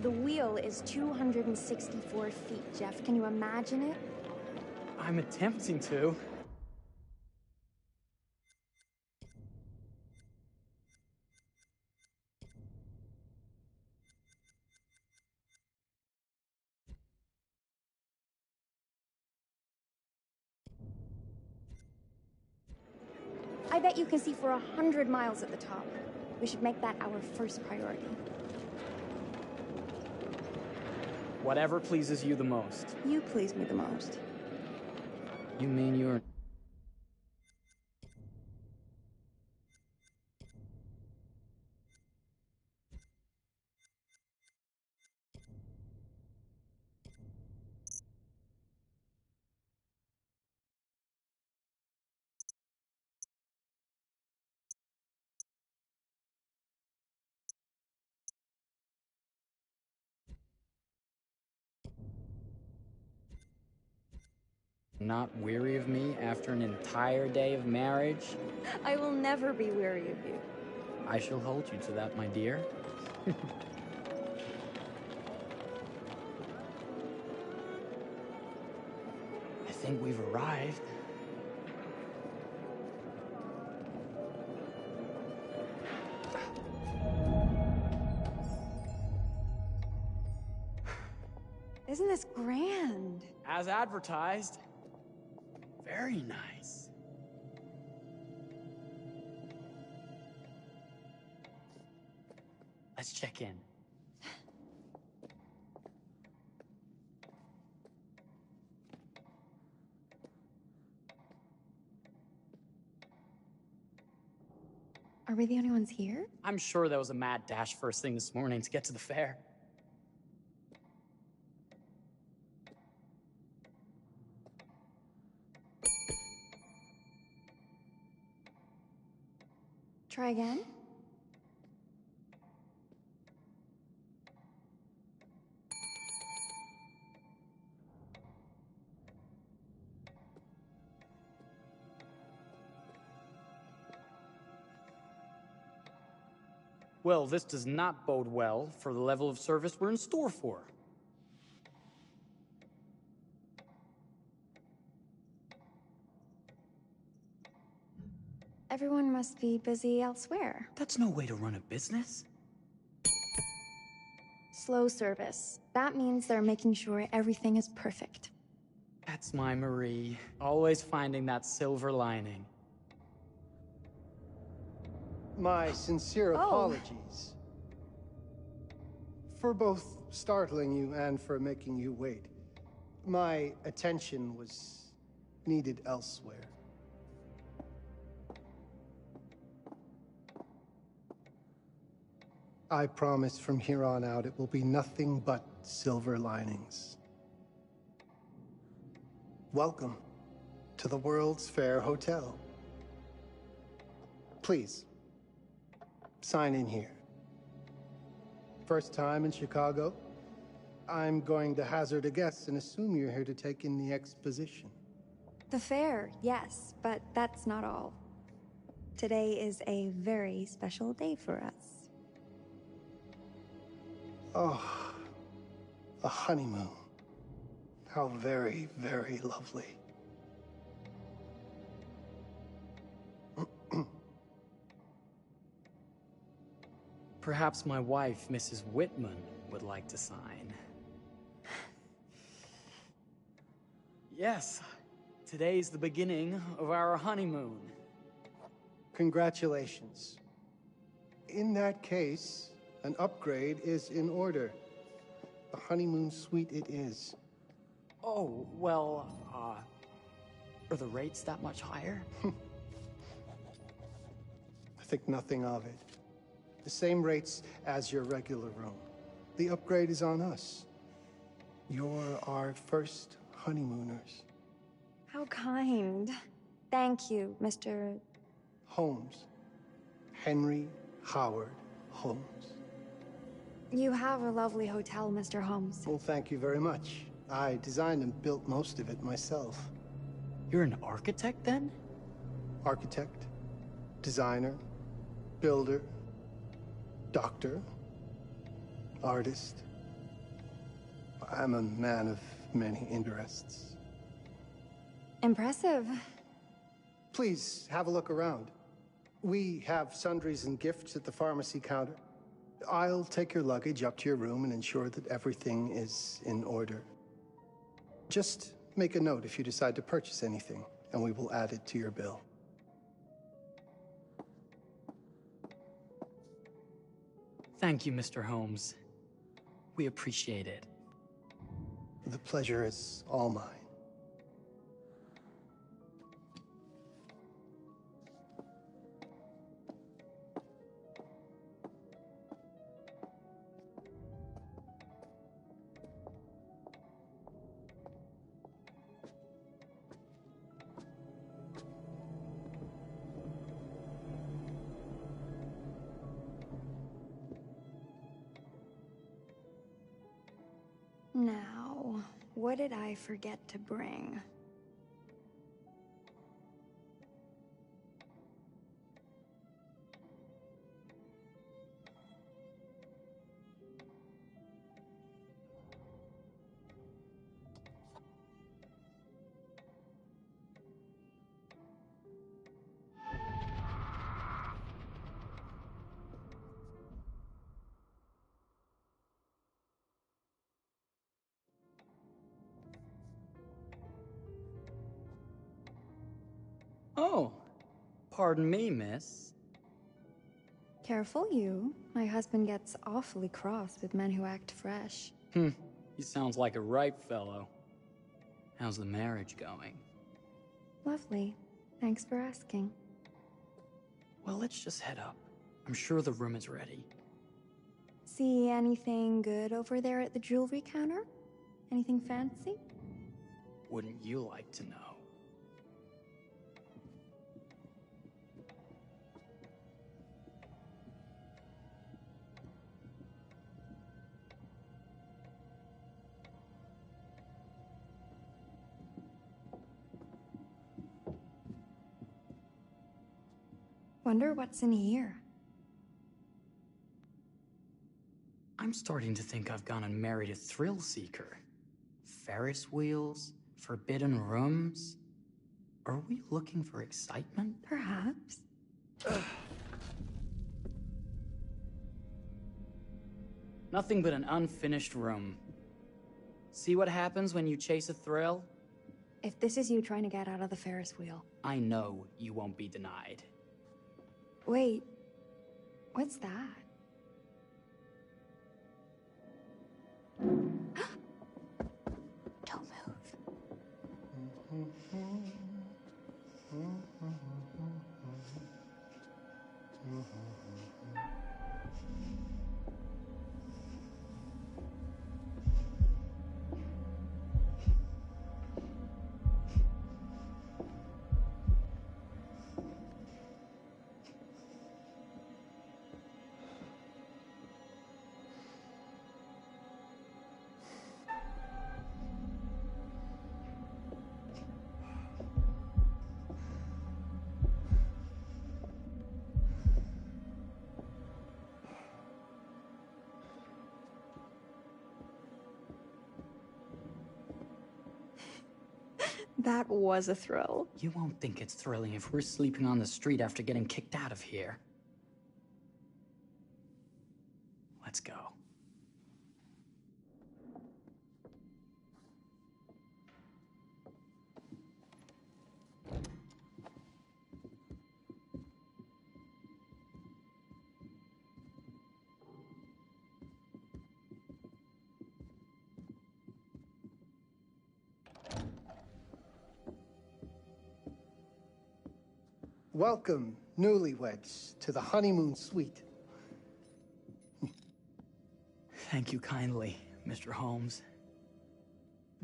The wheel is 264 feet, Jeff. Can you imagine it? I'm attempting to. I bet you can see for 100 miles at the top. We should make that our first priority. Whatever pleases you the most. You please me the most. You mean you're... not weary of me after an entire day of marriage? I will never be weary of you. I shall hold you to that, my dear. I think we've arrived. Isn't this grand? As advertised. Very nice. Let's check in. Are we the only ones here? I'm sure there was a mad dash first thing this morning to get to the fair. Try again? Well, this does not bode well for the level of service we're in store for. Everyone must be busy elsewhere. That's no way to run a business. Slow service. That means they're making sure everything is perfect. That's my Marie. Always finding that silver lining. My sincere apologies for both startling you and for making you wait. My attention was needed elsewhere. I promise from here on out it will be nothing but silver linings. Welcome to the World's Fair Hotel. Please, sign in here. First time in Chicago? I'm going to hazard a guess and assume you're here to take in the exposition. The fair, yes, but that's not all. Today is a very special day for us. Oh, a honeymoon. How very, very lovely. Perhaps my wife, Mrs. Whitman, would like to sign. Yes, today's the beginning of our honeymoon. Congratulations. In that case, an upgrade is in order. The honeymoon suite it is. Oh, well, are the rates that much higher? I think nothing of it. The same rates as your regular room. The upgrade is on us. You're our first honeymooners. How kind. Thank you, Mr. Holmes. Henry Howard Holmes. You have a lovely hotel, Mr. Holmes. Well, thank you very much. I designed and built most of it myself. You're an architect, then? Architect, designer, builder, doctor, artist, I'm a man of many interests. Impressive. Please, have a look around. We have sundries and gifts at the pharmacy counter. I'll take your luggage up to your room and ensure that everything is in order. Just make a note if you decide to purchase anything, and we will add it to your bill. Thank you, Mr. Holmes. We appreciate it. The pleasure is all mine. Now, what did I forget to bring? Oh, pardon me, miss. Careful you. My husband gets awfully cross with men who act fresh. He sounds like a ripe fellow. How's the marriage going? Lovely. Thanks for asking. Well, let's just head up. I'm sure the room is ready. See anything good over there at the jewelry counter? Anything fancy? Wouldn't you like to know? Wonder what's in here. I'm starting to think I've gone and married a thrill seeker. Ferris wheels, forbidden rooms. Are we looking for excitement? Perhaps. Nothing but an unfinished room. See what happens when you chase a thrill? If this is you trying to get out of the Ferris wheel. I know you won't be denied. Wait, what's that? Don't move. That was a thrill. You won't think it's thrilling if we're sleeping on the street after getting kicked out of here. Let's go. Welcome, newlyweds, to the honeymoon suite. Thank you kindly, Mr. Holmes.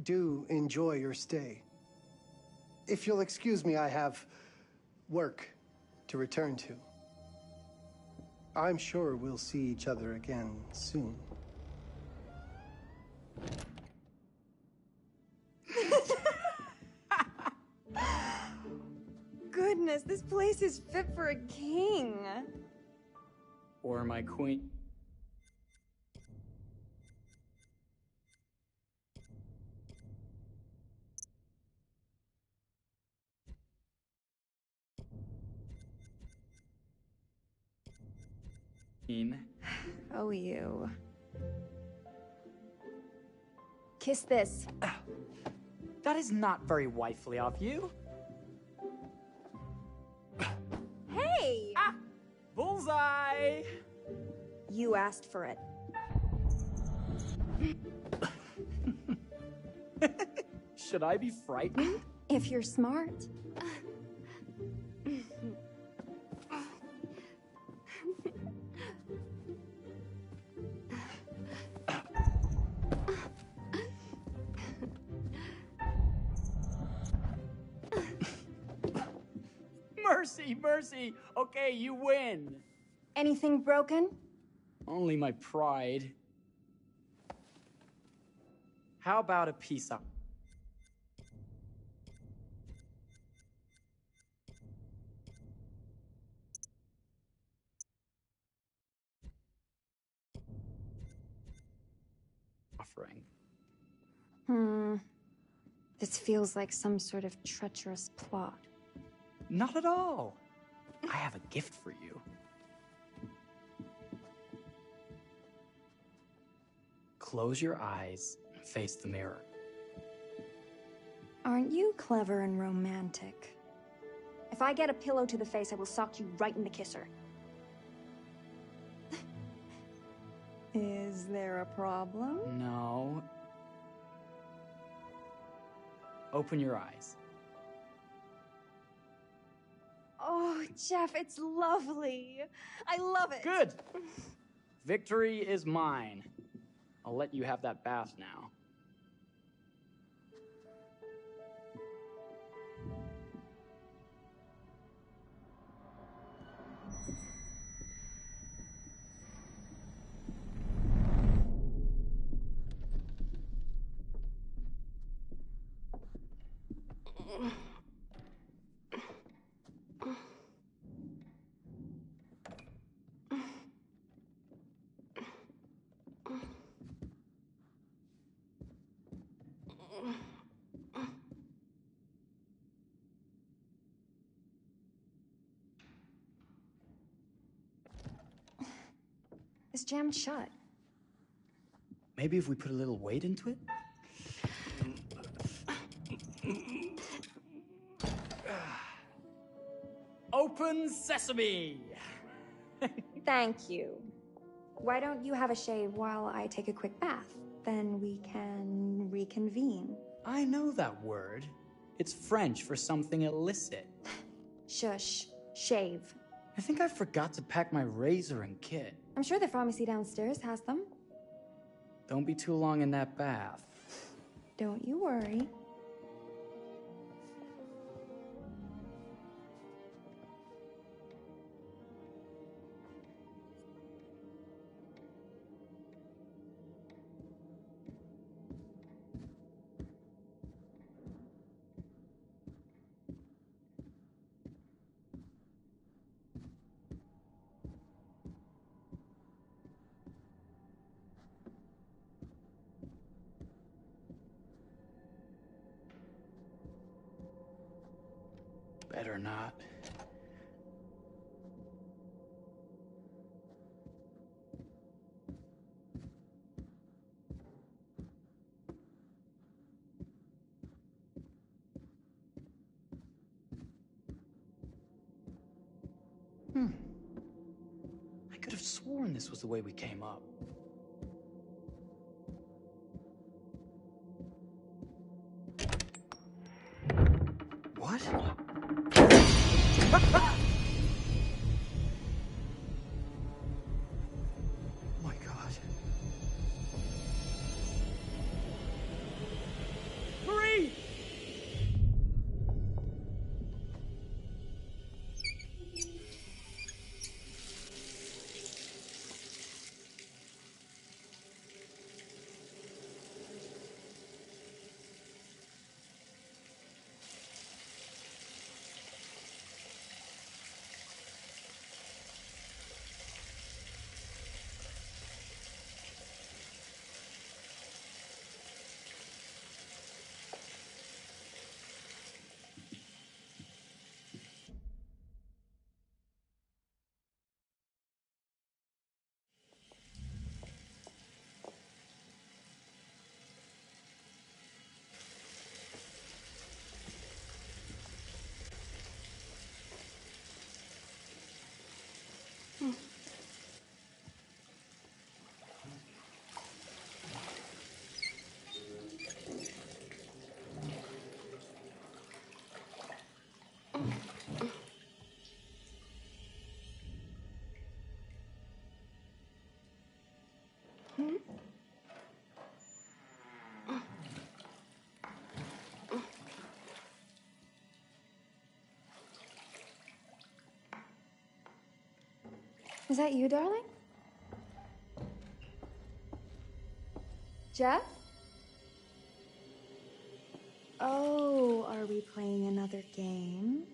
Do enjoy your stay. If you'll excuse me, I have work to return to. I'm sure we'll see each other again soon. Goodness, this place is fit for a king. Or my queen. Oh, you. Kiss this. That is not very wifely of you. Hey! Ah! Bullseye! You asked for it. Should I be frightened? If you're smart. Mercy, mercy! Okay, you win. Anything broken? Only my pride. How about a peace up? Offering. This feels like some sort of treacherous plot. Not at all. I have a gift for you. Close your eyes and face the mirror. Aren't you clever and romantic? If I get a pillow to the face, I will sock you right in the kisser. Is there a problem? No. Open your eyes. Oh, Jeff, it's lovely. I love it. Good! Victory is mine. I'll let you have that bath now. It's jammed shut. Maybe if we put a little weight into it? Open sesame! Thank you. Why don't you have a shave while I take a quick bath? Then we can reconvene. I know that word. It's French for something illicit. Shush. Shave. I think I forgot to pack my razor and kit. I'm sure the pharmacy downstairs has them. Don't be too long in that bath. Don't you worry. Better not. I could have sworn this was the way we came up. What? Oh my God. Hurry! Is that you, darling? Jeff? Oh, are we playing another game?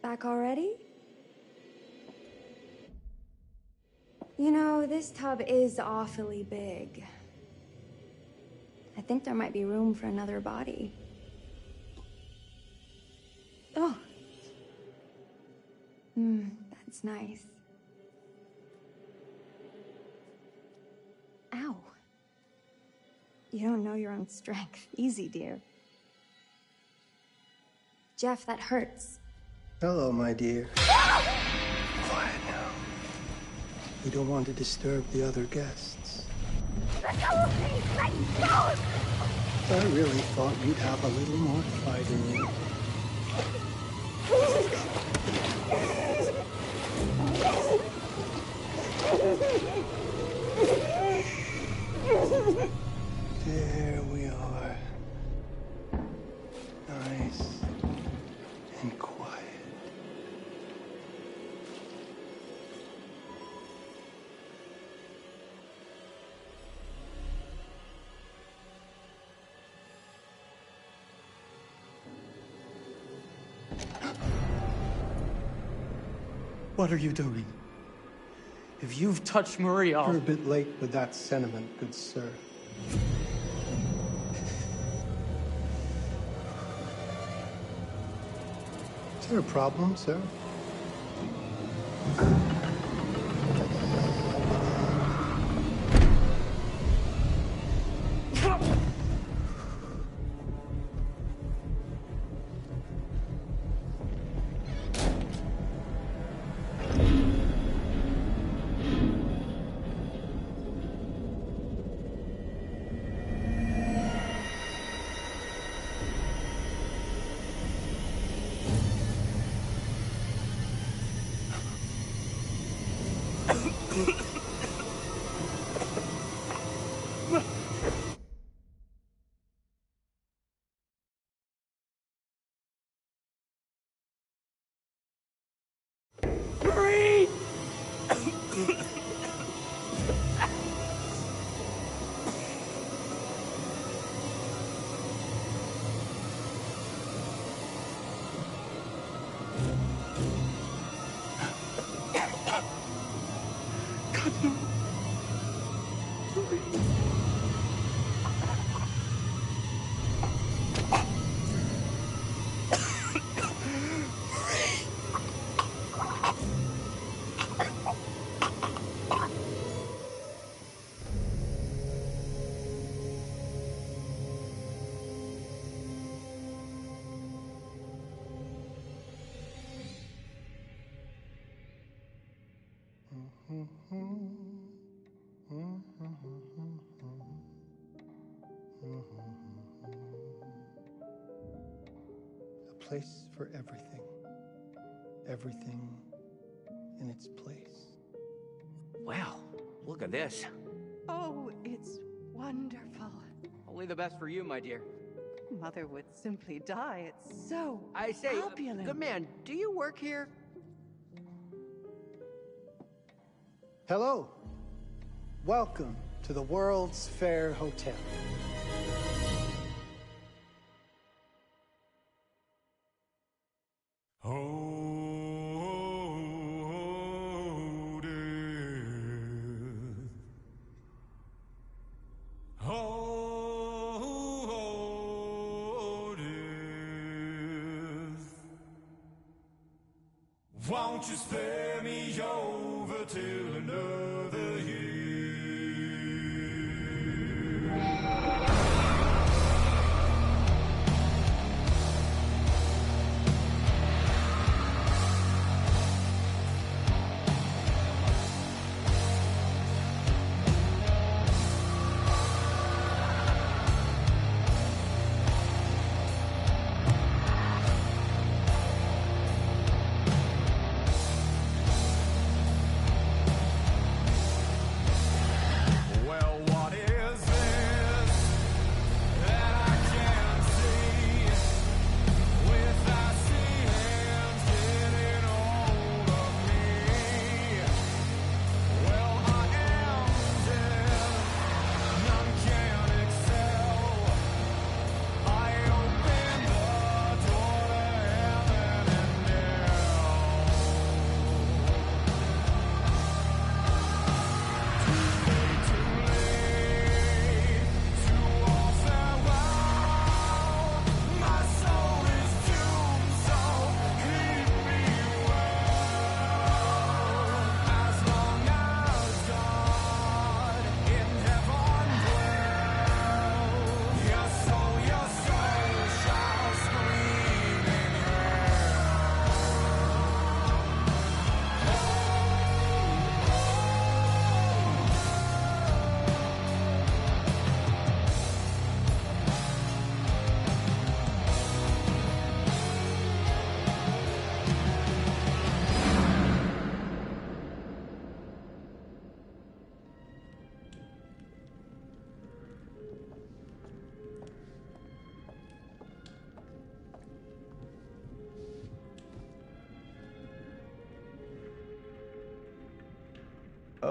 Back already? You know, this tub is awfully big. I think there might be room for another body. Oh. That's nice. Ow. You don't know your own strength. Easy, dear. Jeff, that hurts. Hello, my dear. Quiet now. We don't want to disturb the other guests. Let go of me! Let go! I really thought you'd have a little more fight in you. There we are. Nice and quiet. What are you doing? If you've touched Marie, I'll... You're a bit late with that sentiment, good sir. Is there a problem, sir? Marie! God, no. Marie. A place for everything. Everything in its place. Wow, look at this. Oh, it's wonderful. Only the best for you, my dear. Mother would simply die. It's so I say, opulent. good man, do you work here? Hello. Welcome to the World's Fair Hotel. Won't you spare me over till another year?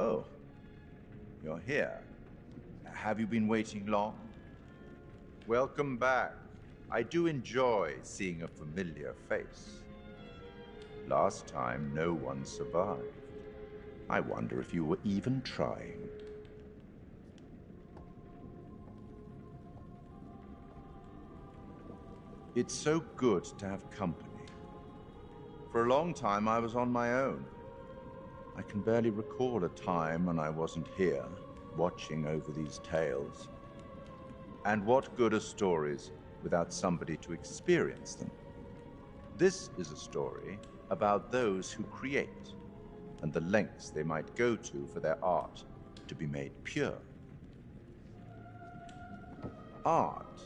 Oh, you're here. Have you been waiting long? Welcome back. I do enjoy seeing a familiar face. Last time, no one survived. I wonder if you were even trying. It's so good to have company. For a long time, I was on my own. I can barely recall a time when I wasn't here, watching over these tales. And what good are stories without somebody to experience them? This is a story about those who create, and the lengths they might go to for their art to be made pure. Art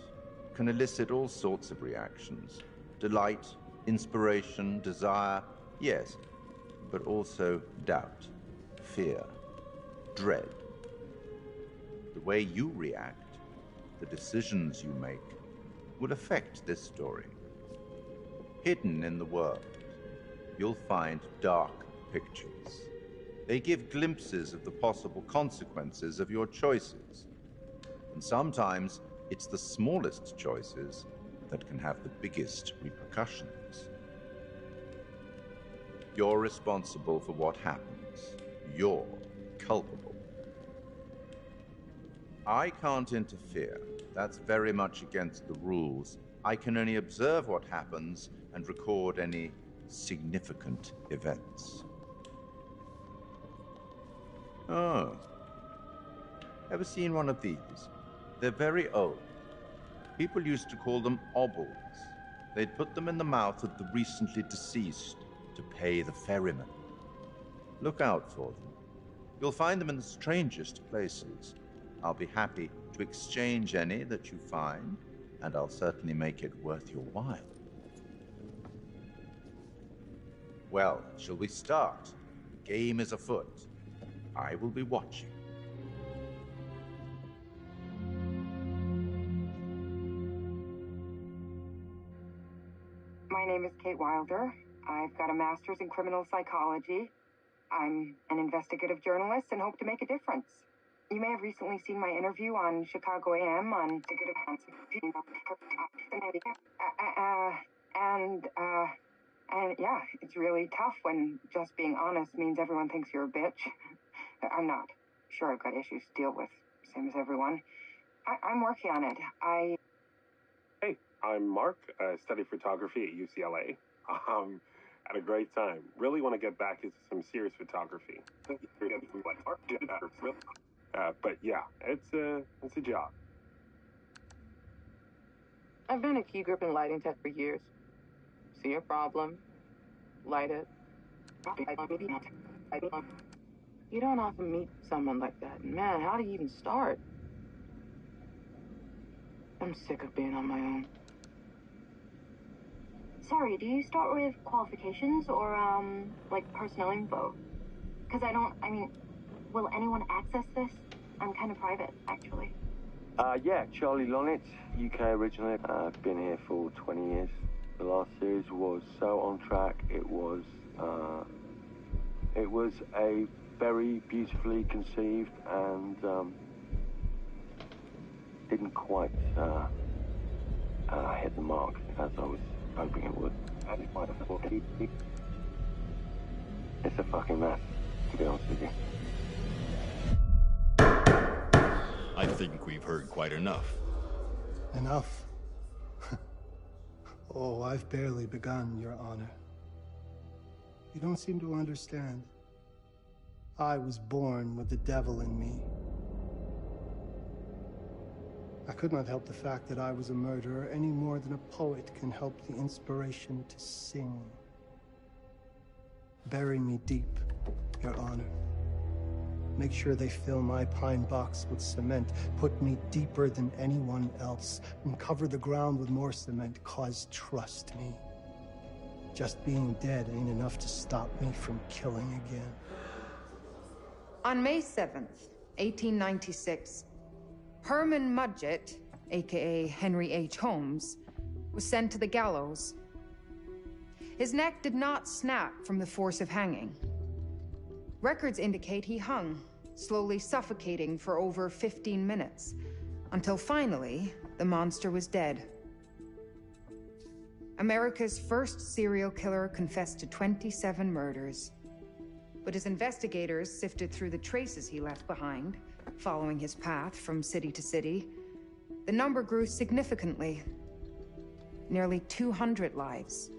can elicit all sorts of reactions. Delight, inspiration, desire, yes, but also doubt, fear, dread. The way you react, the decisions you make, will affect this story. Hidden in the world, you'll find dark pictures. They give glimpses of the possible consequences of your choices. And sometimes it's the smallest choices that can have the biggest repercussions. You're responsible for what happens. You're culpable. I can't interfere. That's very much against the rules. I can only observe what happens and record any significant events. Oh. Ever seen one of these? They're very old. People used to call them obels. They'd put them in the mouth of the recently deceased to pay the ferryman. Look out for them. You'll find them in the strangest places. I'll be happy to exchange any that you find, and I'll certainly make it worth your while. Well, shall we start? The game is afoot. I will be watching. My name is Kate Wilder. I've got a master's in criminal psychology. I'm an investigative journalist and hope to make a difference. You may have recently seen my interview on Chicago AM on and yeah, it's really tough when just being honest means everyone thinks you're a bitch. I'm not. Sure, I've got issues to deal with, same as everyone. I'm working on it. Hey, I'm Mark. I study photography at UCLA. Had a great time. Really want to get back into some serious photography. But yeah, it's a job. I've been a key grip and lighting tech for years. See a problem, light it. You don't often meet someone like that. Man, how do you even start? I'm sick of being on my own. Sorry, do you start with qualifications or, like personnel info? Because will anyone access this? I'm kind of private, actually. Yeah, Charlie Lonitz, UK originally. I've been here for 20 years. The last series was so on track. It was a very beautifully conceived and didn't quite hit the mark as I was hoping it would. It's a fucking mess, to be honest with you. I think we've heard quite enough. Enough? Oh, I've barely begun, Your Honor. You don't seem to understand. I was born with the devil in me. I could not help the fact that I was a murderer any more than a poet can help the inspiration to sing. Bury me deep, Your Honor. Make sure they fill my pine box with cement. Put me deeper than anyone else. And cover the ground with more cement, 'cause trust me, just being dead ain't enough to stop me from killing again. On May 7th, 1896, Herman Mudgett, aka Henry H. Holmes, was sent to the gallows. His neck did not snap from the force of hanging. Records indicate he hung, slowly suffocating for over 15 minutes, until finally, the monster was dead. America's first serial killer confessed to 27 murders. But as investigators sifted through the traces he left behind, following his path from city to city, the number grew significantly. Nearly 200 lives.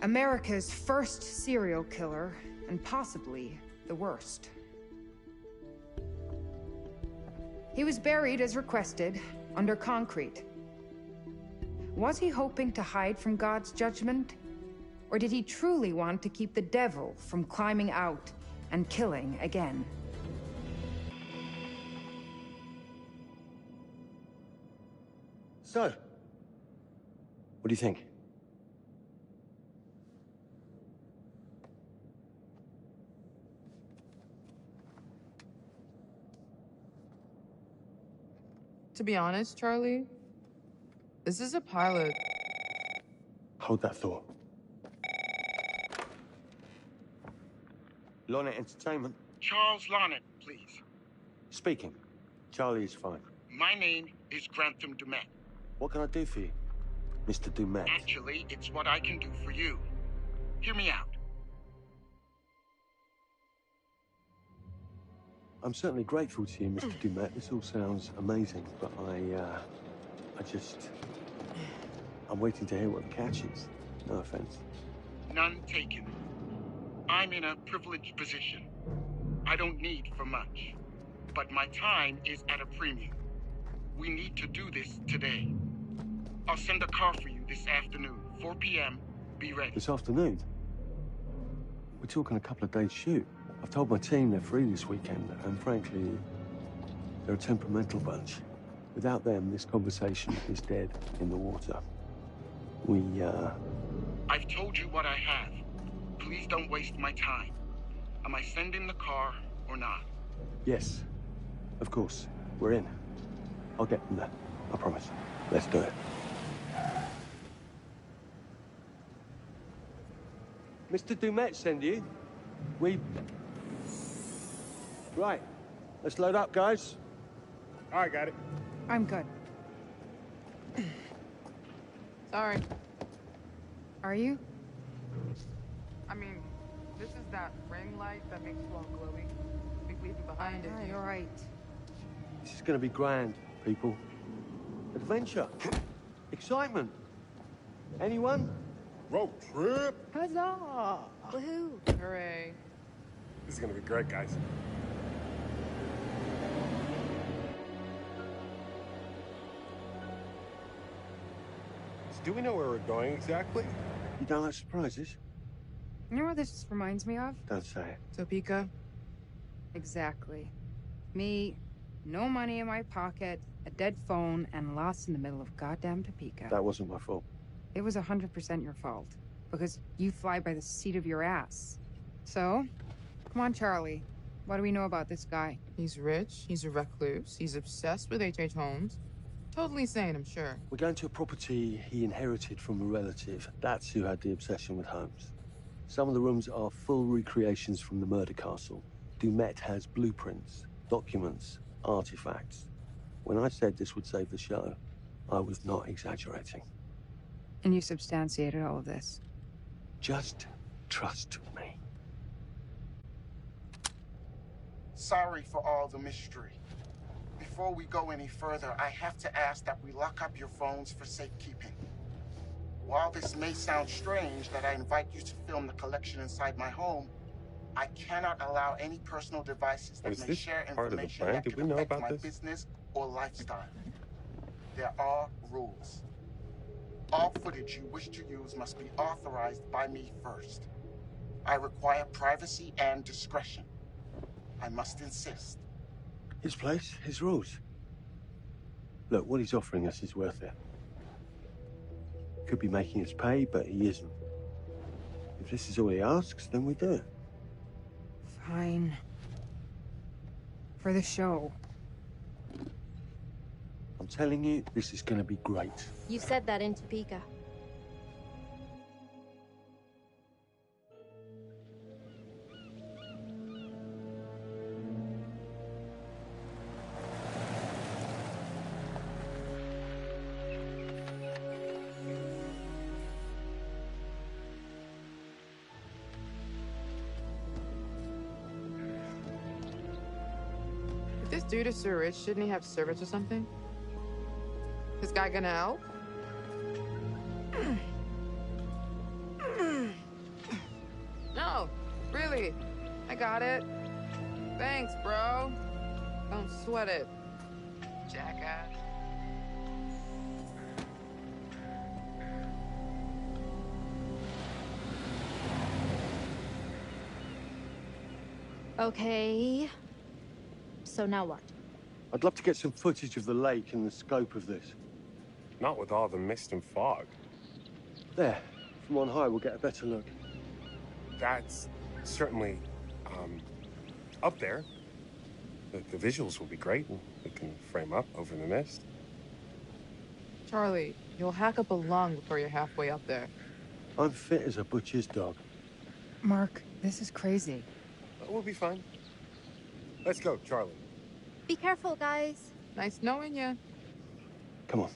America's first serial killer, and possibly the worst. He was buried as requested, under concrete. Was he hoping to hide from God's judgment? Or did he truly want to keep the devil from climbing out and killing again? So, what do you think? To be honest, Charlie, this is a pilot. Hold that thought. Lonnet Entertainment. Charles Lonnet, please. Speaking. Charlie is fine. My name is Grantham Dumet. What can I do for you, Mr. Dumet? Actually, it's what I can do for you. Hear me out. I'm certainly grateful to you, Mr. Dumet. This all sounds amazing, but I'm waiting to hear what the catch is. No offense. None taken. I'm in a privileged position. I don't need for much, but my time is at a premium. We need to do this today. I'll send a car for you this afternoon, 4 p.m. Be ready. This afternoon? We're talking a couple of days shoot. I've told my team they're free this weekend, and frankly, they're a temperamental bunch. Without them, this conversation is dead in the water. I've told you what I have. Please don't waste my time. Am I sending the car or not? Yes, of course. We're in. I'll get them there. I promise. Let's do it. Mr. Dumet send you? Right. Let's load up, guys. All right, got it. I'm good. Sorry. Are you? I mean, this is that ring light that makes you all glowy. We leave it behind it. You're right. This is gonna be grand, people. Adventure. Excitement. Anyone? Road trip. Huzzah! Woohoo! Hooray. This is gonna be great, guys. So do we know where we're going exactly? You don't like surprises? You know what this reminds me of? Don't say it. Topeka? Exactly. Me, no money in my pocket, a dead phone, and lost in the middle of goddamn Topeka. That wasn't my fault. It was 100% your fault. Because you fly by the seat of your ass. So, come on, Charlie. What do we know about this guy? He's rich, he's a recluse, he's obsessed with H.H. Holmes. Totally sane, I'm sure. We're going to a property he inherited from a relative. That's who had the obsession with Holmes. Some of the rooms are full recreations from the murder castle. Dumet has blueprints, documents, artifacts. When I said this would save the show, I was not exaggerating. And you substantiated all of this? Just trust me. Sorry for all the mystery. Before we go any further, I have to ask that we lock up your phones for safekeeping. While this may sound strange that I invite you to film the collection inside my home, I cannot allow any personal devices that may share information that could affect my business or lifestyle. There are rules. All footage you wish to use must be authorized by me first. I require privacy and discretion. I must insist. His place, his rules. Look, what he's offering us is worth it. Could be making us pay, but he isn't. If this is all he asks, then we do it. Fine. For the show. I'm telling you, this is gonna be great. You said that in Topeka. dude is so rich, shouldn't he have servants or something? This guy gonna help? No, really. I got it. Thanks, bro. Don't sweat it, jackass. Okay. So now what? I'd love to get some footage of the lake and the scope of this. Not with all the mist and fog. There. From on high, we'll get a better look. That's certainly, up there. The visuals will be great. We can frame up over the mist. Charlie, you'll hack up a lung before you're halfway up there. I'm fit as a butcher's dog. Mark, this is crazy. We'll be fine. Let's go, Charlie. Be careful, guys. Nice knowing you. Come on.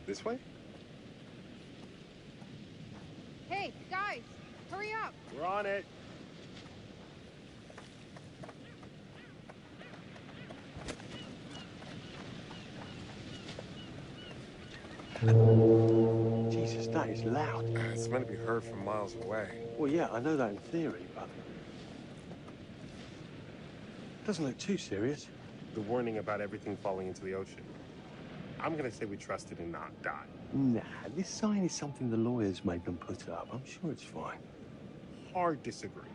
This way? Hey, guys, hurry up. We're on it. Jesus, that is loud. It's meant to be heard from miles away. Well, yeah, I know that in theory, but... doesn't look too serious. The warning about everything falling into the ocean. I'm gonna say we trust it and not die. Nah, this sign is something the lawyers made them put up. I'm sure it's fine. Hard disagree.